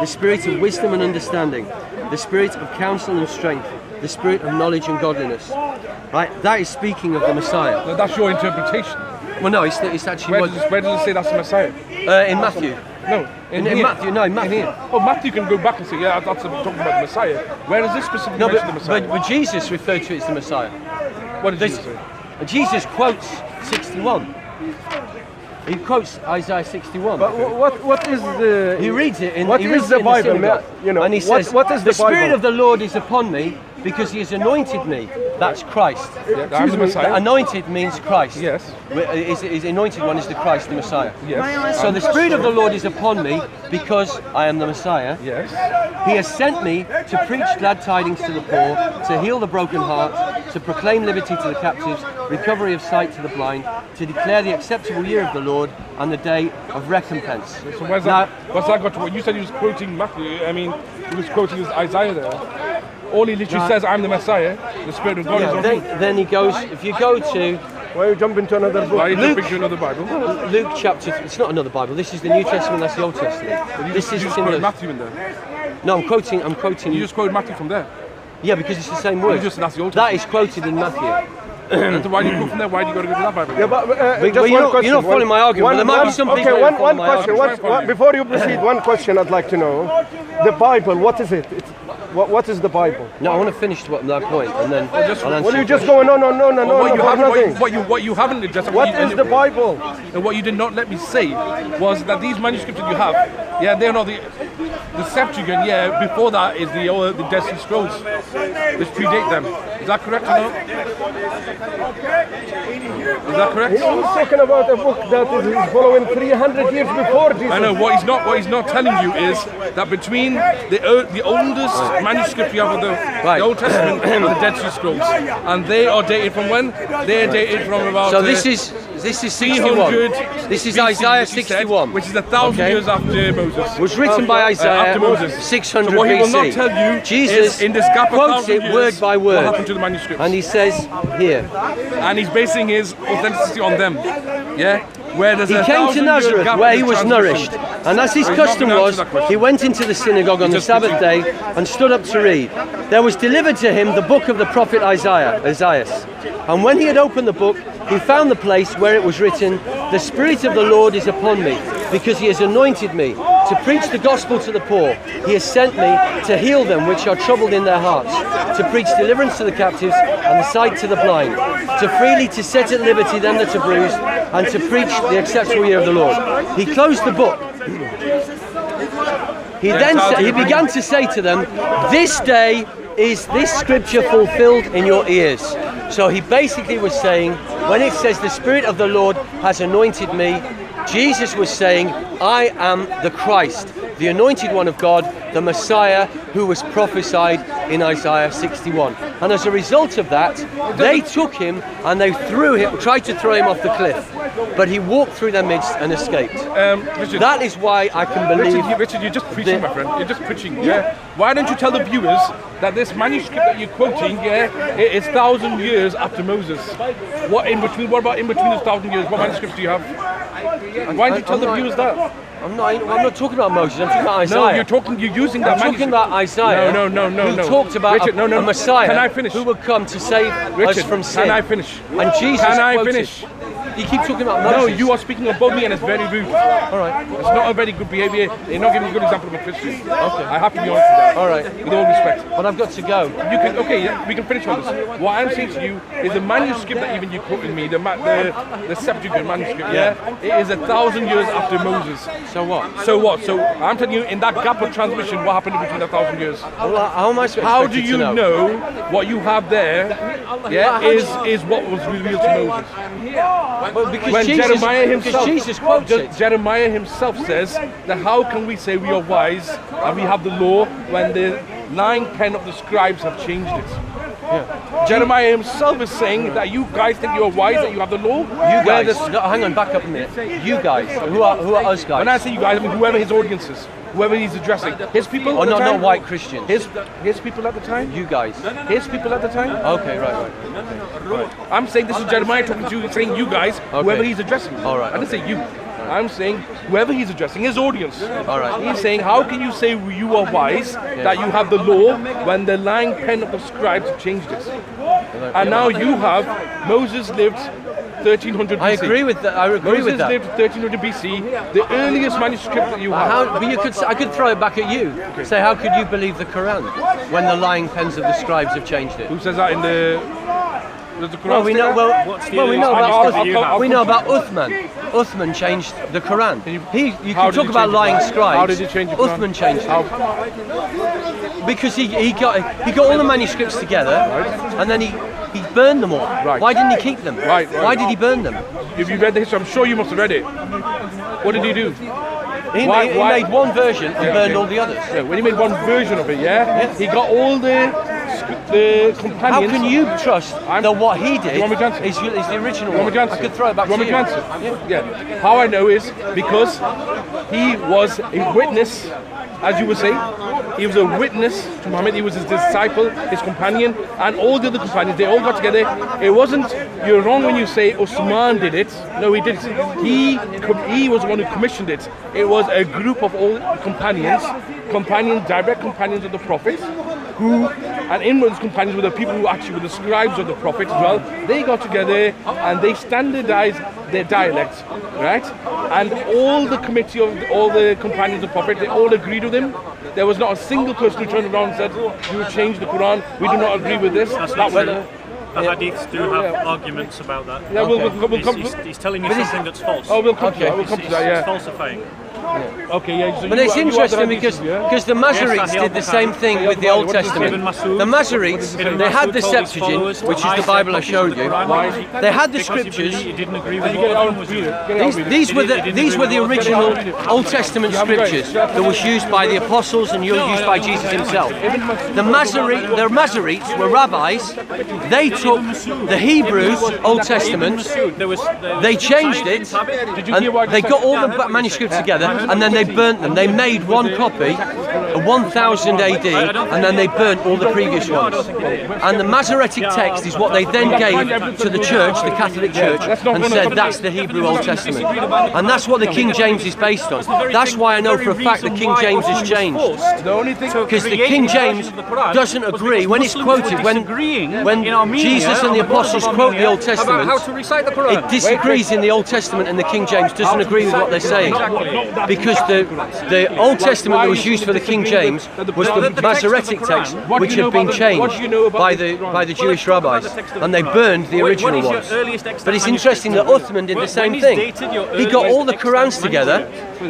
the spirit of wisdom and understanding, the spirit of counsel and strength, the spirit of knowledge and godliness. Right? That is speaking of the Messiah. No, that's your interpretation. Well, no, it's actually Where does it say that's the Messiah? in Matthew. No, in Matthew. No, in Matthew. Oh, Matthew can go back and say, yeah, that's talking about the Messiah. Where is this specifically mention the Messiah? But Jesus referred to it as the Messiah. What did Jesus say? Jesus quotes 61. He quotes Isaiah 61. But what is the? He reads it in. What is the Bible? You know, and he says, what is the Spirit of the Lord is upon me because He has anointed me. That's Christ. Yeah, the Messiah. Anointed means Christ. Yes. His anointed one is the Christ, the Messiah. Yes. So the Spirit of the Lord is upon me because I am the Messiah. Yes. He has sent me to preach glad tidings to the poor, to heal the broken heart, to proclaim liberty to the captives, recovery of sight to the blind, to declare the acceptable year of the Lord and the day of recompense. So what's that got to what? You said he was quoting Matthew. I mean, he was quoting Isaiah there. All he literally says, I'm the Messiah, the Spirit of God is on me. Then he goes, if you go to... Why you jump into another book? Why are you jumping to another Bible? Luke chapter... It's not another Bible, this is the New Testament, that's the Old Testament. You just quoted Matthew in there. No, I'm quoting... You just quoted Matthew from there. Yeah, because it's the same word. That's the Old that Testament. is quoted in Matthew. And why do you go from there? Why do you got to go to that Bible? Yeah, but you're not following my argument. There might be some people who one question. Before you proceed, one question I'd like to know. The Bible, what is it? What is the Bible? No, I want to finish that point and then I'll answer. Well, you just go, no, nothing. What you haven't addressed. What is the Bible? And what you did not let me say was that these manuscripts that you have, yeah, they're not the Septuagint. Yeah, before that is the Dead Sea Scrolls, which predate them. Is that correct or not? Is that correct? He's talking about a book that is following 300 years before Jesus. I know. What he's not telling you is that between the oldest manuscript you have of the Old Testament and the Dead Sea Scrolls, and they are dated from when? They're dated from about. So this is 61. This is Isaiah 61, which is 1,000 years after Moses. Was written by Isaiah after Moses. 600 so what he will BC. not tell you Jesus is in this gap of quotes 1,000 it years, word by word. What happened to the manuscripts? And he says here. And he's basing his authenticity on them. Yeah. Where there's he came to Nazareth where he was nourished, and as his custom was, he went into the synagogue on the Sabbath day and stood up to read. There was delivered to him the book of the prophet Isaiah. And when he had opened the book, he found the place where it was written, "The Spirit of the Lord is upon me, because He has anointed me to preach the gospel to the poor. He has sent me to heal them which are troubled in their hearts, to preach deliverance to the captives and the sight to the blind, to freely to set at liberty them that are bruised, and to preach the acceptable year of the Lord." He closed the book. He began to say to them, "This day is this scripture fulfilled in your ears." So he basically was saying, when it says the Spirit of the Lord has anointed me, Jesus was saying, I am the Christ, the anointed one of God, the Messiah who was prophesied in Isaiah 61. And as a result of that, they took him and they tried to throw him off the cliff. But he walked through their midst and escaped. Richard, that is why I can believe... Richard, you're just preaching, my friend. You're just preaching, yeah? Why don't you tell the viewers that this manuscript that you're quoting, it is 1,000 years after Moses? What about in between those 1,000 years? What manuscripts do you have? Why don't you tell the viewers that? I'm not talking about Moses, I'm talking about Isaiah. No, you're using that manuscript. I'm talking about Isaiah. No. Who talked about Richard, a Messiah can I finish? who would come to save us from sin. Can I finish? And Jesus Can I quoted. finish? You keep talking about Moses. No, you are speaking above me and it's very rude. Alright. It's not a very good behaviour. You're not giving a good example of a Christian. Okay. I have to be honest with that. Alright. With all respect. But I've got to go. We can finish on this. What I'm saying to you is the manuscript that even you quoted me, the Septuagint manuscript, it is 1,000 years after Moses. So what? So I'm telling you, in that gap of transmission, what happened between 1,000 years? Well, how am I supposed How do you know what you have there is what was revealed to Moses? Well, because when Jesus quotes it. Jeremiah himself says that how can we say we are wise and we have the law when the 9 pen of the scribes have changed it? Yeah. Jeremiah himself is saying that you guys think you are wise, that you have the law. You guys, hang on, back up a minute. You guys, who are us guys? When I say you guys, I mean whoever his audience is, whoever he's addressing. His people. Oh, not white Christians. His people at the time. You guys. His people at the time. Okay, right. I'm saying this is Jeremiah talking to you, saying you guys, whoever he's addressing. All right. I didn't say you. I'm saying whoever he's addressing, his audience. All right. He's saying, how can you say you are wise, that you have the law, when the lying pen of the scribes changed it? And now you have, Moses lived 1300 BC. I agree with that. I agree with Moses that. lived 1300 BC, the earliest manuscript that you have. I could throw it back at you. Say, how could you believe the Quran when the lying pens of the scribes have changed it? Who says that in the... Does the Quran Well, we know. I'll We know come about Uthman. Uthman changed the Quran. You How can did talk he about change lying it? scribes. How did he change the Quran? Uthman changed How? it because he got all the manuscripts together, and then he burned them all. Right. Why didn't he keep them? Right. Why did he burn them? If you read the history, I'm sure you must have read it. What did he do? He made one version and burned all the others. Yeah, when he made one version of it, he got all the companions. How can you trust that what he did You want me to answer? is the original You want me to one? answer? I could throw it back You want to me you. to answer? Yeah. How I know is because he was a witness, as you would say. He was a witness to Muhammad. He was his disciple, his companion, and all the other companions. They all got together. It wasn't, you're wrong when you say Usman did it. No, he didn't. He was the one who commissioned it. It was a group of all companions, direct companions of the Prophet, and in those companions were the people who actually were the scribes of the Prophet as well. They got together and they standardized their dialect, right? And all the committee of all the companions of the Prophet, they all agreed with him. There was not a single person who turned around and said, you changed the Quran, we do not agree with this. That's not true. The hadiths do have arguments about that. Yeah, we'll come. He's telling you something that's false. Oh, we'll come to that. We'll come to that. It's Yeah. falsifying. Okay, yeah. So But it's interesting because the Masoretes did the same thing with the Old Testament. The Masoretes, they had the Septuagint, which is the Bible I showed you. They had the scriptures. He didn't agree with what These were the original Old Testament scriptures that was used by the apostles and used by Jesus himself. The Masoretes were rabbis. They took the Hebrew Old Testament, they changed it, and they got all the manuscripts together, and then they burnt them. They made one copy, 1000 AD, and then they burnt all the previous ones. And the Masoretic text is what they then gave to the church, the Catholic Church, and said that's the Hebrew Old Testament. And that's what the King James is based on. That's why I know for a fact the King James has changed. Because the King James doesn't agree, when it's quoted, when Jesus and the apostles quote the Old Testament, it disagrees in the Old Testament, and the King James doesn't agree with what they're saying. Because the Old Testament that was used for the King James was the Masoretic text, which had been changed by the Jewish rabbis, and they burned the original ones. But it's interesting that Uthman did the same thing. He got all the Qurans together,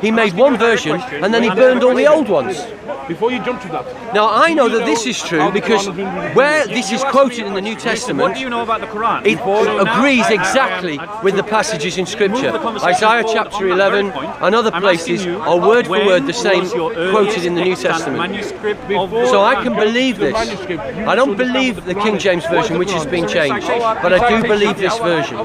he made one version, and then he burned all the old ones. Before you jump to that. Now I know that this is true because where this is quoted in the New Testament, What do you know about the Quran? it agrees exactly with the passages in Scripture. Isaiah chapter 11 and other places are word for word the same quoted in the New Testament. So I can believe this. I don't believe the King James Version, which has been changed, but I do believe this version.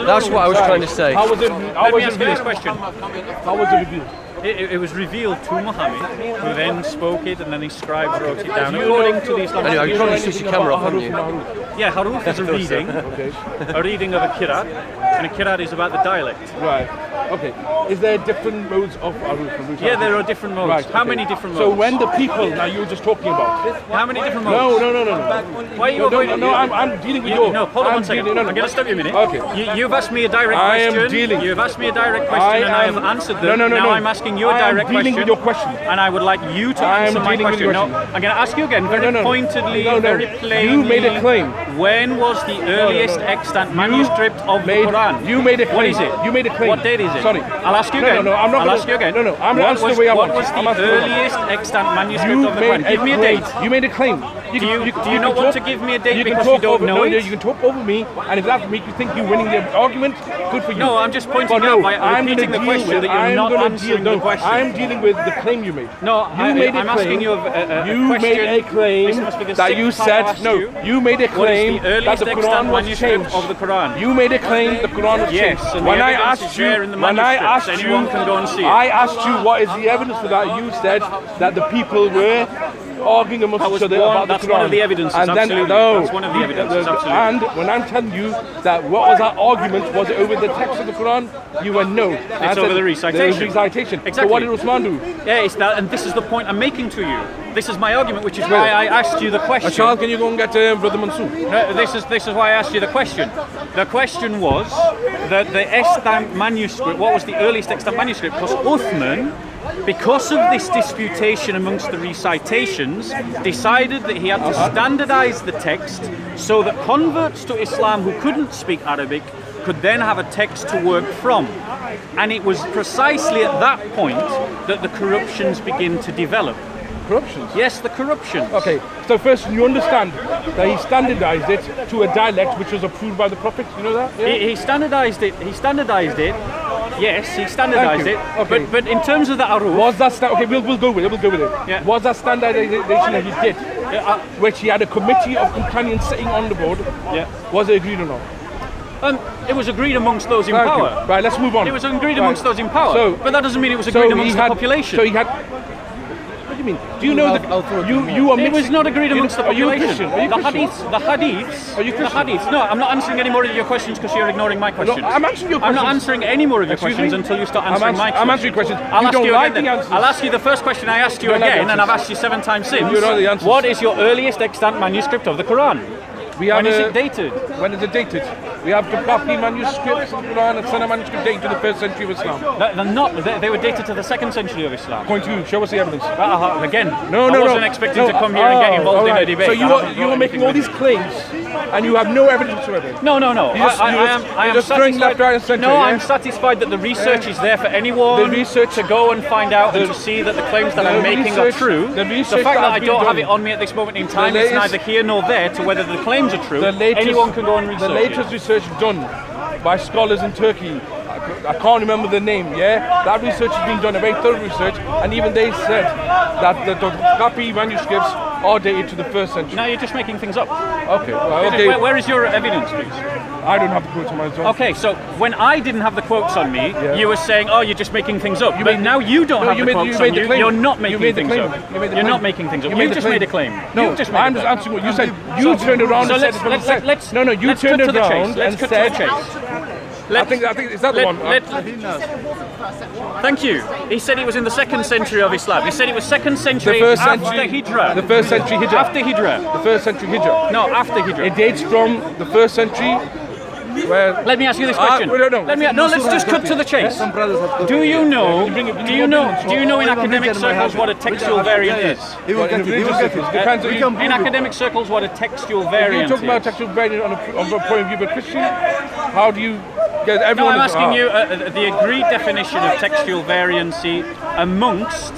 That's what I was trying to say. How was it First question. How was it revealed? It was revealed to Muhammad, who then spoke it, and then his scribes wrote it down according to the Islamic. Anyway, you probably switched your camera off, haven't you? Yeah, Haruf is a reading of a Qur'an, and a Qur'an is about the dialect. Right. Okay. Is there different modes of Aruf? Yeah, there are different modes. Right, How okay. many different modes? So when the people, now you were just talking about. How many different modes? No. Why are you avoiding? No, I'm dealing with your. No, hold on one second. I'm going to stop you a minute. Okay. You've asked me a direct I am question. dealing. You've asked me a direct question, and I have answered them. No. Now I'm asking you a direct question. I'm dealing with your question. And I would like you to answer my question. No, I'm going to ask you again, very pointedly, very plainly. You made a claim. When was the earliest extant manuscript of the Quran? You made a claim. What is it? You made a claim. What date is it? Sorry. I'll ask you again. I'm not. I'll ask you again. No. I'm not asking the way I want. What was the earliest extant manuscript You of the made Quran? Give me a date. You made a claim. Do you not want to give me a date because you don't over, know it? You can talk over me, and if that makes you think you're winning the argument, good for you. No, I'm just pointing out by repeating the question that you're not answering the question. I'm dealing with the claim you made. No, I'm asking you a question. Made a claim that you said You made a claim that the Quran was changed. Of the Quran. You made a claim the Quran was changed. Yes, and when the I evidence asked is you, there in the manuscripts. Anyone can go and see it. I asked you what is the evidence for that. You said that the people were arguing amongst each other about the Quran. That's one of the evidences, And then, absolutely. no, That's one of the evidences, absolutely. And when I'm telling you that what was our argument, was it over the text of the Quran? You went no. It's over the recitation. The recitation. Exactly. So what did Rizwan do? Yeah, it's that, and this is the point I'm making to you. This is my argument, which is why I asked you the question. Charles, can you go and get Brother Mansour? This is why I asked you the question. The question was that the extant manuscript, what was the earliest extant manuscript? Because Uthman, because of this disputation amongst the recitations, decided that he had to standardize the text so that converts to Islam who couldn't speak Arabic could then have a text to work from. And it was precisely at that point that the corruptions begin to develop. Corruptions? Yes, the corruptions. Okay, so first you understand that he standardized it to a dialect which was approved by the Prophet, you know that? Yeah? He standardized it. Yes, he standardized it. Okay. But in terms of the aruf, Was that okay? We'll go with it. Yeah. Was that standardization that he did, which he had a committee of companions sitting on the board? yeah, Was it agreed or not? it was agreed amongst those in Thank you. power. Right, let's move on. It was agreed amongst those in power. So- but that doesn't mean it was agreed amongst the population. So he had. What do you mean? Do you know that you are It was mixing? not agreed amongst the Are you a population. Christian? Are you The Christian? hadiths. Are you The Christian? hadiths. No, I'm not answering any more of your questions because you're ignoring my questions. I'm answering your I'm not questions. answering any more of your Excuse questions me? until you start I'm answering my questions. I'm answering questions. I'll You ask don't you like again. the Then. answers. I'll ask you the first question I asked you don't like again, the and I've answers. asked you 7 times since. You know the answers. What is your earliest extant manuscript of the Quran? We have When is it dated? When is it dated? We have the Bapi manuscripts of the Quran and Sunnah manuscript dated to the 1st century of Islam. They're not. They were dated to the 2nd century of Islam. Point to you. Show us the evidence. Again, No, I wasn't expecting to come here and get involved in a debate. So I haven't you brought are making anything all with these me. claims, and you have no evidence whatsoever. No. You're just throwing left, right, and centre, No, yeah? I'm satisfied that the research is there for anyone The research- to go and find out and to see that the claims that I'm making are research- true. the The research fact that that has I been don't have done- it on me at this moment in time is latest- neither here nor there to whether the claims are true. Anyone can go and research The latest research done by scholars in Turkey, I can't remember the name, yeah? That research has been done, a very thorough research, and even they said that the Bapi manuscripts are dated to the 1st century. Now you're just making things up. Okay, well, okay. Where is your evidence, please? I don't have the quotes on myself. Okay, so when I didn't have the quotes on me, Yeah. you were saying, "Oh, you're just making things up." But now you don't No, have you the made- quotes you made on the you. claim. You're not You making made the things claim. up. You made the You're claim. not making things up. You made You the just made a claim. No, You just made I'm a just claim. answering what you said. You turned around So and let's said it from let's No, you let's turned cut to the around chase. Let's and cut said. to the chase. I think is that the one? Thank you. He said it was in the 2nd century of Islam. He said it was 2nd century The 1st after century Hijra. The 1st century Hijra. After Hijra. The 1st century Hijra. No, after Hijra. It dates from the 1st century. Where Let me ask you this question. we don't know. Let's just cut to the chase. Do you know in academic circles what a textual variant is? Depends on In academic circles what a textual If variant you're talking about is? textual variant on a point of view of a Christian, how do you get No, everyone? I'm asking you the agreed definition of textual variancy amongst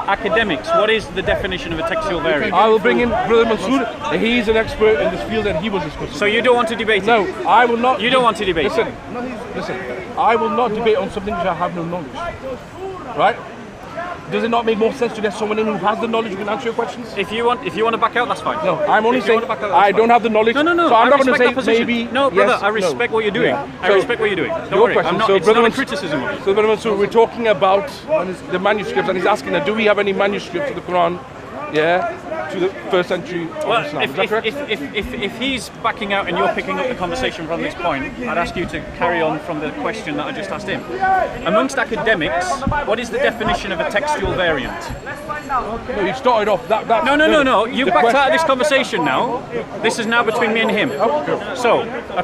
academics. What is the definition of a textual variant? I will bring in Brother Mansour. He's an expert in this field and he will discuss it. So you don't want to debate it? No, I will not. You don't want to debate it? Listen. I will not debate on something which I have no knowledge. Right? Does it not make more sense to get someone in who has the knowledge who can answer your questions? If you want to back out, that's fine. No, I'm only If you saying want to back out, that's I don't fine. have the knowledge. No. So I'm I not going to respect say that position. maybe. No, brother, yes, I respect what you're doing. Yeah. I So, respect what you're doing. Don't your worry. question. I'm not, So, it's Brother not a Mansour- criticism of it. So, Brother Mansour, we're talking about the manuscripts, and he's asking that do we have any manuscripts of the Quran, to the 1st century of Well, Islam? Is that correct? if he's backing out and you're picking up the conversation from this point, I'd ask you to carry on from the question that I just asked him. Amongst academics, what is the definition of a textual variant? No, you started off that. No. You the backed question- out of this conversation now. This is now between me and him. So, a